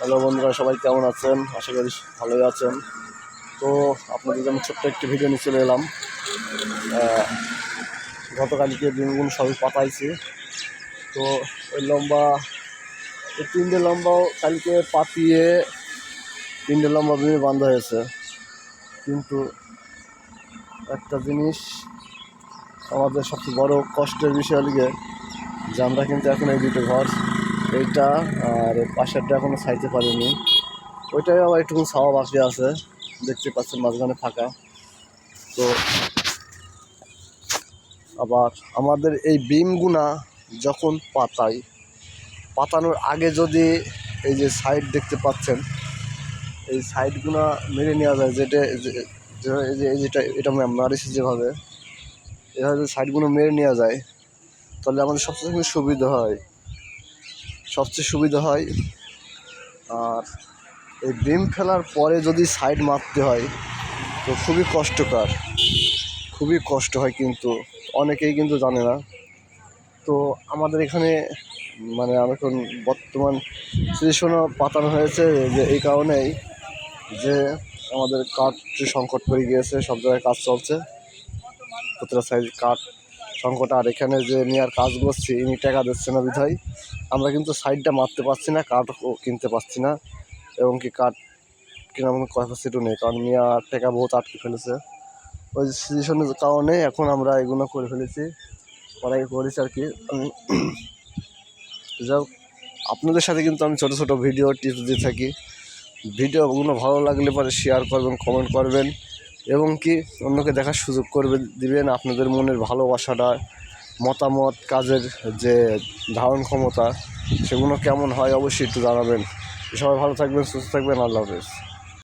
Hello বন্ধুরা, সবাই কেমন আছেন? আশা করি ভালোই আছেন। তো আপনাদের জন্য ছোট্ট একটি ভিডিও নিয়ে চলে এলাম। গতকালকে দিনগুলো সবই পাতাইছি। তো ওই লম্বা এই 3টে লম্বাও কালকে পাতিয়ে 3টে লম্বা বিমে বান্ধা হয়েছে। কিন্তু একটা জিনিস আমাদের সবচেয়ে বড় কষ্টের বিষয় লিগে যে আমরা কিন্তু এখন এই দুটো ঘর, এইটা আর পাশেরটা এখনও ছাইতে পারিনি। ওইটাই আবার একটু ছাওয়া বাকি আছে, দেখতে পাচ্ছেন মাঝখানে ফাঁকা। তো আবার আমাদের এই বিমগুনা যখন পাতানোর আগে যদি এই যে সাইড দেখতে পাচ্ছেন, এই সাইডগুনা মেরে নেওয়া যায়, যেটা এটা মারিছি যেভাবে, এভাবে যদি সাইডগুলো মেরে নেওয়া যায় তাহলে আমাদের সবচেয়ে সুবিধা হয়। আর এই বিম ফেলার পরে যদি সাইড মারতে হয় তো খুবই কষ্ট হয়, কিন্তু অনেকেই কিন্তু জানে না। তো আমাদের এখানে মানে এখন বর্তমান সিচুয়েশনও পাতানো হয়েছে যে এই কারণেই যে আমাদের কাঠের সংকট পড়ে গিয়েছে, সব জায়গায় কাজ চলছে, প্রতিটা সাইজ কাঠ সংকট। আর এখানে যে নেওয়ার কাজ করছি ইনি টাকা দিচ্ছে না বিধায় আমরা কিন্তু সাইডটা মারতে পারছি না, কাঠও কিনতে পারছি না, এবং কি কাঠ কেনার মতো ক্যাপাসিটিও নেই, কারণ নেওয়ার টাকা বহুত আটকে ফেলেছে। ওই সিচুয়েশনের কারণে এখন আমরা এগুলো করেছি আর কি। যাই হোক, আপনাদের সাথে কিন্তু আমি ছোটো ছোটো ভিডিও টিপস দিয়ে থাকি। ভিডিওগুলো ভালো লাগলে পরে শেয়ার করবেন, কমেন্ট করবেন, এবং কি অন্যকে দেখার সুযোগ দিবেন। আপনাদের মনের ভালোবাসাটা, মতামত, কাজের যে ধারণ ক্ষমতা, সেগুলো কেমন হয় অবশ্যই একটু জানাবেন। সবাই ভালো থাকবেন, সুস্থ থাকবেন। আল্লাহ হাফেজ।